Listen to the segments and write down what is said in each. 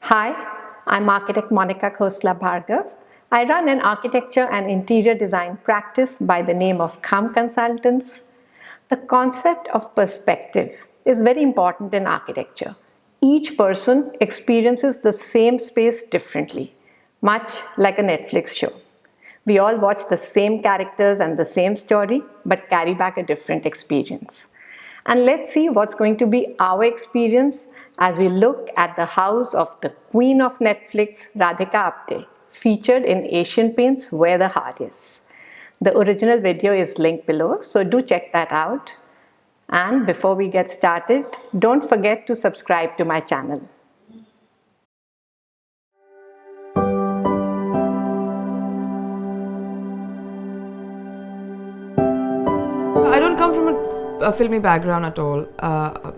Hi, I'm architect Monica Khosla Bhargava. I run an architecture and interior design practice by the name of Kham Consultants. The concept of perspective is very important in architecture. Each person experiences the same space differently, much like a Netflix show. We all watch the same characters and the same story, but carry back a different experience. And let's see what's going to be our experience as we look at the house of the queen of Netflix, Radhika Apte, featured in Asian Paints Where the Heart Is. The original video is linked below, so do check that out. And before we get started, don't forget to subscribe to my channel. I don't come from a filmy background at all.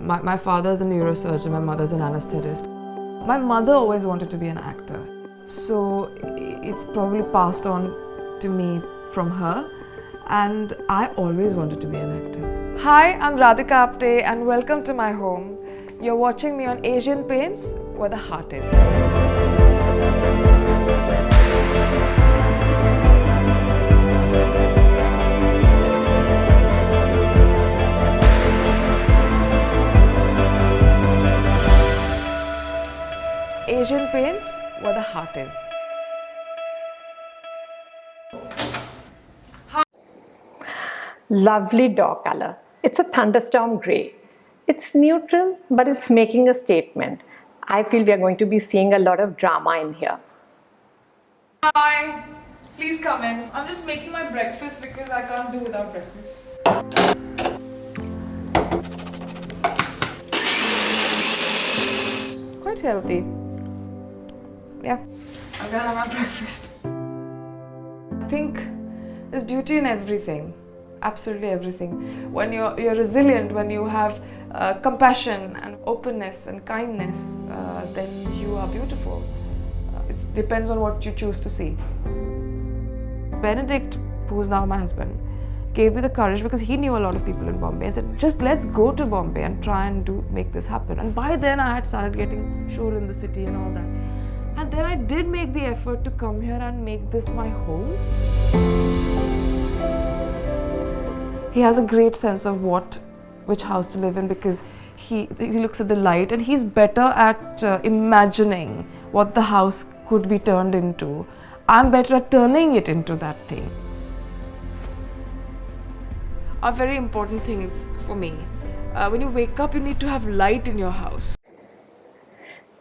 My father's a neurosurgeon, my mother's an anesthetist. My mother always wanted to be an actor, so it's probably passed on to me from her, and I always wanted to be an actor. Hi, I'm Radhika Apte and welcome to my home. You're watching me on Asian Paints Where the Heart Is. Asian Paints Where the Heart Is. Lovely door color. It's a thunderstorm grey. It's neutral, but it's making a statement. I feel we are going to be seeing a lot of drama in here. Hi, please come in. I'm just making my breakfast because I can't do without breakfast. Quite healthy. Yeah, I'm gonna have my breakfast. I think there's beauty in everything, absolutely everything. When you're resilient, when you have compassion and openness and kindness, then you are beautiful. It depends on what you choose to see. Benedict, who's now my husband, gave me the courage because he knew a lot of people in Bombay and said, just let's go to Bombay and try and make this happen. And by then I had started getting shown in the city and all that. And then I did make the effort to come here and make this my home. He has a great sense of which house to live in because he looks at the light and he's better at imagining what the house could be turned into. I'm better at turning it into that thing. Are very important things for me. When you wake up, you need to have light in your house.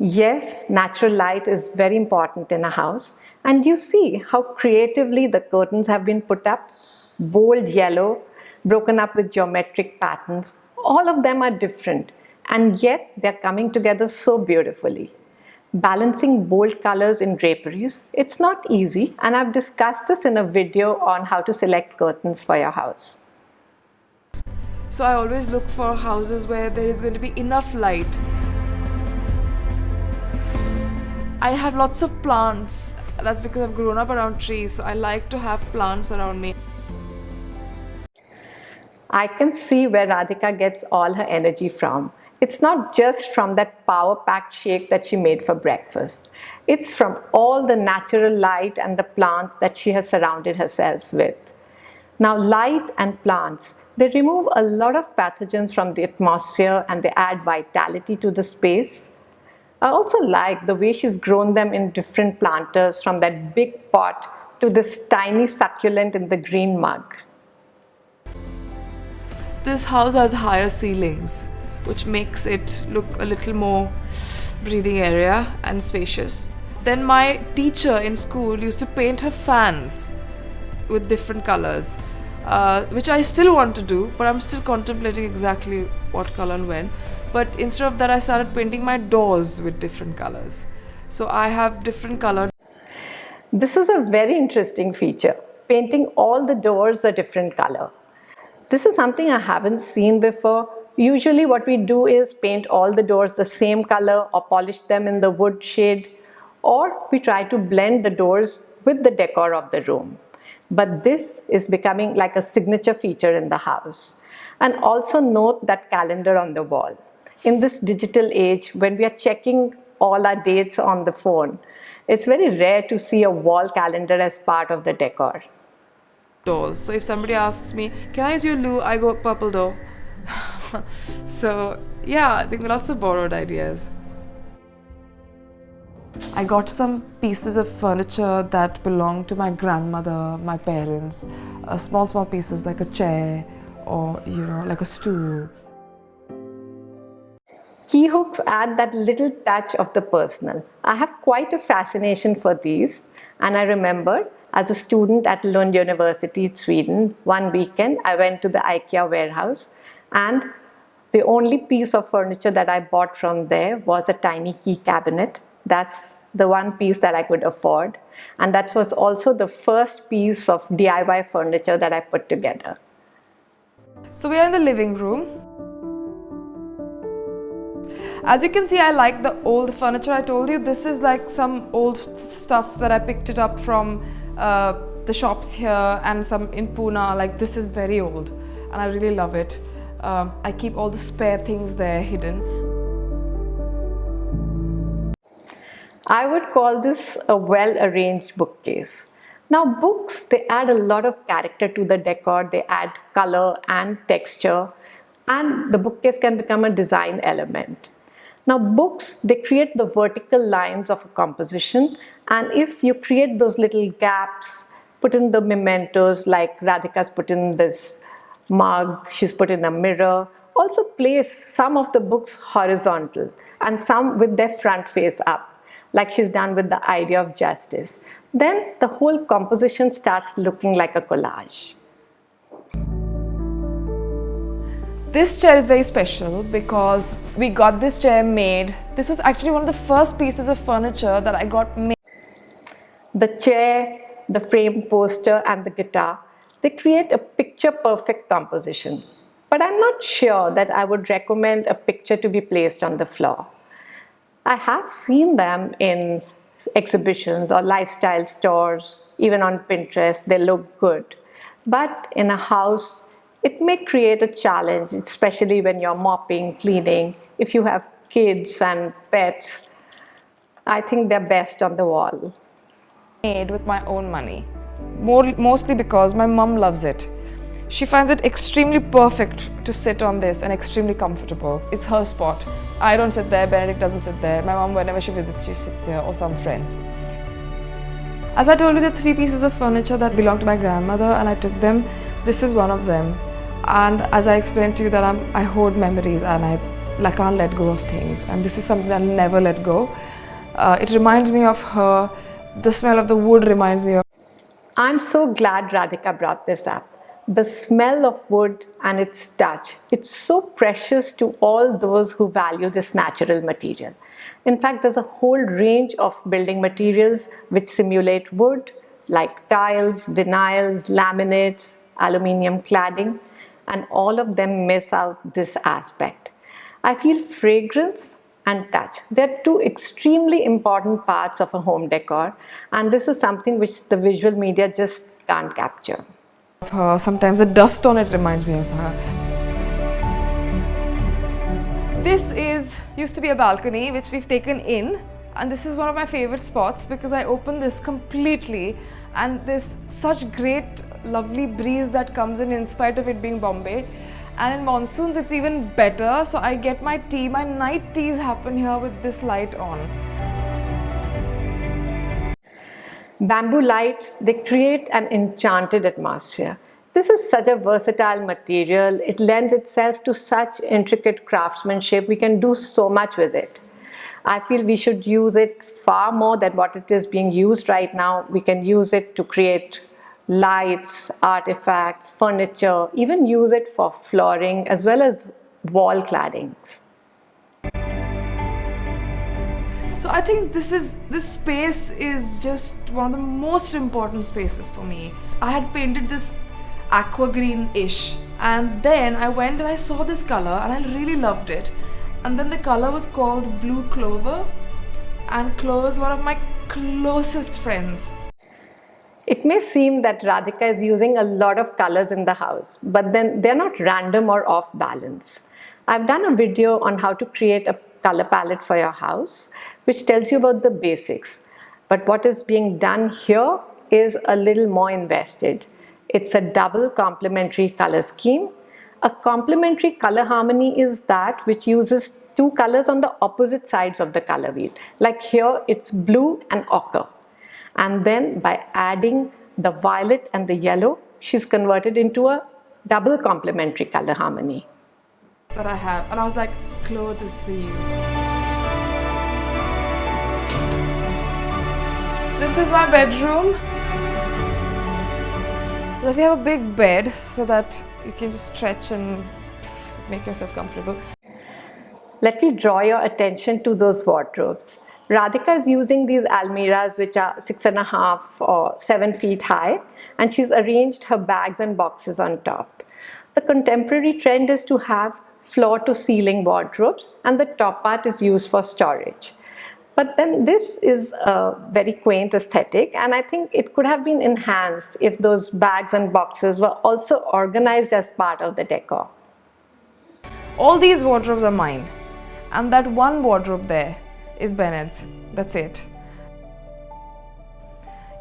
Yes, natural light is very important in a house. And you see how creatively the curtains have been put up. Bold yellow, broken up with geometric patterns. All of them are different. And yet they're coming together so beautifully. Balancing bold colors in draperies, it's not easy. And I've discussed this in a video on how to select curtains for your house. So I always look for houses where there is going to be enough light. I have lots of plants. That's because I've grown up around trees, so I like to have plants around me. I can see where Radhika gets all her energy from. It's not just from that power-packed shake that she made for breakfast. It's from all the natural light and the plants that she has surrounded herself with. Now, light and plants, they remove a lot of pathogens from the atmosphere and they add vitality to the space. I also like the way she's grown them in different planters, from that big pot to this tiny succulent in the green mug. This house has higher ceilings, which makes it look a little more breathing area and spacious. Then my teacher in school used to paint her fans with different colors, which I still want to do, but I'm still contemplating exactly what color and when. But instead of that, I started painting my doors with different colors. So I have different colors. This is a very interesting feature, painting all the doors a different color. This is something I haven't seen before. Usually what we do is paint all the doors the same color or polish them in the wood shade, or we try to blend the doors with the decor of the room. But this is becoming like a signature feature in the house. And also note that calendar on the wall. In this digital age, when we are checking all our dates on the phone. It's very rare to see a wall calendar as part of the decor. Doors. So if somebody asks me, can I use your loo? I go purple door. So yeah, I think lots of borrowed ideas. I got some pieces of furniture that belonged to my grandmother, my parents, small pieces like a chair or like a stool. Key hooks add that little touch of the personal. I have quite a fascination for these, and I remember as a student at Lund University in Sweden, one weekend I went to the IKEA warehouse, and the only piece of furniture that I bought from there was a tiny key cabinet. That's the one piece that I could afford, and that was also the first piece of DIY furniture that I put together. So we are in the living room. As you can see, I like the old furniture. I told you this is like some old stuff that I picked it up from the shops here and some in Pune. Like, this is very old and I really love it. I keep all the spare things there hidden. I would call this a well-arranged bookcase. Now, books, they add a lot of character to the decor. They add color and texture, and the bookcase can become a design element. Now, books, they create the vertical lines of a composition, and if you create those little gaps, put in the mementos, like Radhika's put in this mug, she's put in a mirror. Also place some of the books horizontal and some with their front face up, like she's done with the idea of justice. Then the whole composition starts looking like a collage. This chair is very special because we got this chair made. This was actually one of the first pieces of furniture that I got made. The chair, the frame poster, and the guitar, they create a picture-perfect composition. But I'm not sure that I would recommend a picture to be placed on the floor. I have seen them in exhibitions or lifestyle stores, even on Pinterest, they look good. But in a house, it may create a challenge, especially when you're mopping, cleaning. If you have kids and pets, I think they're best on the wall. Made with my own money, mostly because my mum loves it. She finds it extremely perfect to sit on this and extremely comfortable. It's her spot. I don't sit there, Benedict doesn't sit there. My mum, whenever she visits, she sits here, or some friends. As I told you, the 3 pieces of furniture that belong to my grandmother and I took them. This is one of them. And as I explained to you that I hoard memories and I can't let go of things. And this is something I'll never let go. It reminds me of her. The smell of the wood reminds me of. I'm so glad Radhika brought this up. The smell of wood and its touch, it's so precious to all those who value this natural material. In fact, there's a whole range of building materials which simulate wood, like tiles, vinyls, laminates, aluminium cladding, and all of them miss out this aspect. I feel fragrance and touch. They're 2 extremely important parts of a home decor, and this is something which the visual media just can't capture. Her. Sometimes the dust on it reminds me of her. This used to be a balcony which we've taken in, and this is one of my favorite spots because I open this completely and there's such great lovely breeze that comes in spite of it being Bombay. And in monsoons it's even better, so I get my tea. My night teas happen here with this light on. Bamboo lights, they create an enchanted atmosphere. This is such a versatile material. It lends itself to such intricate craftsmanship. We can do so much with it. I feel we should use it far more than what it is being used right now. We can use it to create lights, artifacts, furniture, even use it for flooring as well as wall claddings. So I think this space is just one of the most important spaces for me. I had painted this aqua green-ish, and then I went and I saw this color and I really loved it. And then the color was called Blue Clover, and Clover is one of my closest friends. It may seem that Radhika is using a lot of colors in the house, but then they're not random or off balance. I've done a video on how to create a color palette for your house, which tells you about the basics. But what is being done here is a little more invested. It's a double complementary color scheme. A complementary color harmony is that which uses two colors on the opposite sides of the color wheel. Like here, it's blue and ochre. And then by adding the violet and the yellow, she's converted into a double complementary color harmony. That I have, and I was like, clothes is for you. This is my bedroom. We have a big bed so that you can just stretch and make yourself comfortable. Let me draw your attention to those wardrobes. Radhika is using these almirahs which are 6.5 or 7 feet high, and she's arranged her bags and boxes on top. The contemporary trend is to have floor to ceiling wardrobes, and the top part is used for storage. But then this is a very quaint aesthetic, and I think it could have been enhanced if those bags and boxes were also organized as part of the decor. All these wardrobes are mine, and that one wardrobe there is Bennett's. That's it.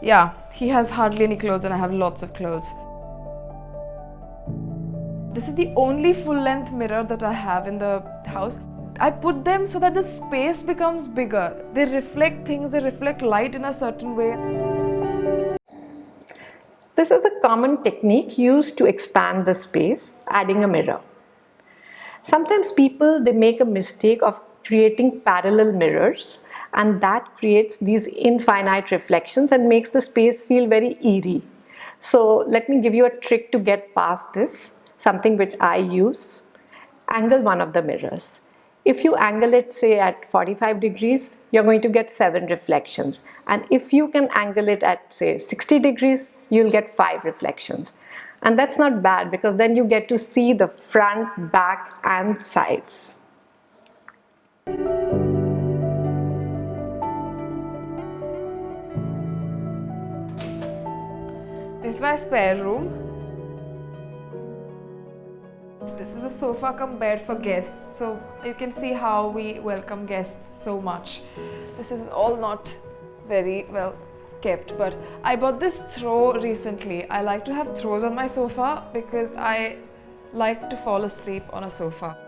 Yeah, he has hardly any clothes and I have lots of clothes. This is the only full-length mirror that I have in the house. I put them so that the space becomes bigger. They reflect things, they reflect light in a certain way. This is a common technique used to expand the space, adding a mirror. Sometimes people, they make a mistake of creating parallel mirrors, and that creates these infinite reflections and makes the space feel very eerie. So let me give you a trick to get past this, something which I use. Angle one of the mirrors. If you angle it, say, at 45 degrees, you're going to get 7 reflections. And if you can angle it at, say, 60 degrees, you'll get 5 reflections. And that's not bad, because then you get to see the front, back, and sides. This is my spare room. This is a sofa cum bed for guests, so you can see how we welcome guests so much. This is all not very well kept, but I bought this throw recently. I like to have throws on my sofa because I like to fall asleep on a sofa.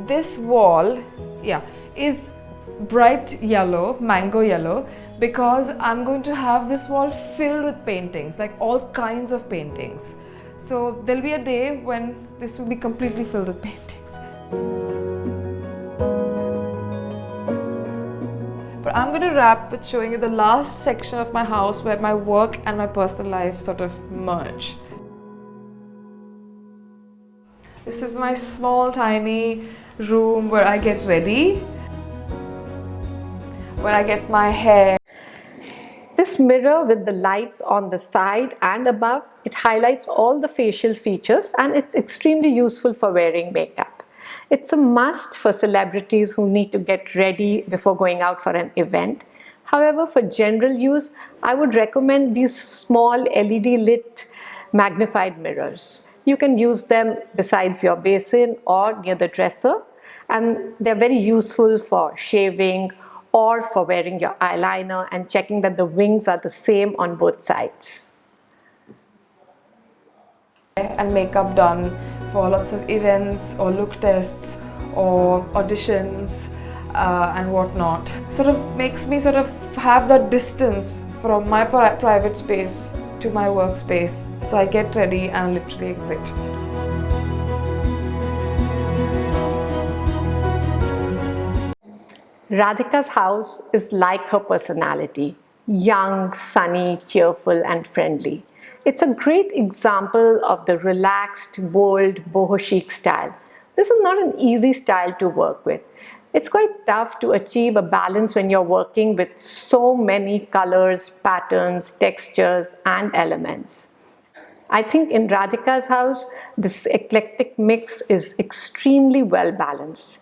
This wall, is bright yellow, mango yellow, because I'm going to have this wall filled with paintings, like all kinds of paintings. So there'll be a day when this will be completely filled with paintings. But I'm going to wrap with showing you the last section of my house where my work and my personal life sort of merge. This is my small, tiny room where I get ready, where I get my hair. This mirror with the lights on the side and above, it highlights all the facial features, and it's extremely useful for wearing makeup. It's a must for celebrities who need to get ready before going out for an event. However, for general use, I would recommend these small LED lit magnified mirrors. You can use them besides your basin or near the dresser, and they're very useful for shaving or for wearing your eyeliner and checking that the wings are the same on both sides. And makeup done for lots of events or look tests or auditions and whatnot. Sort of makes me sort of have that distance from my private space to my workspace. So I get ready and literally exit. Radhika's house is like her personality, young, sunny, cheerful, and friendly. It's a great example of the relaxed, bold, boho chic style. This is not an easy style to work with. It's quite tough to achieve a balance when you're working with so many colors, patterns, textures, and elements. I think in Radhika's house, this eclectic mix is extremely well balanced.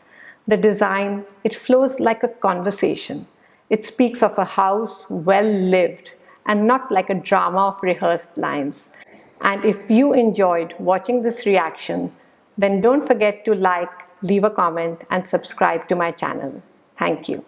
The design, it flows like a conversation. It speaks of a house well lived and not like a drama of rehearsed lines. And if you enjoyed watching this reaction, then don't forget to like leave a comment, and subscribe to my channel. Thank you.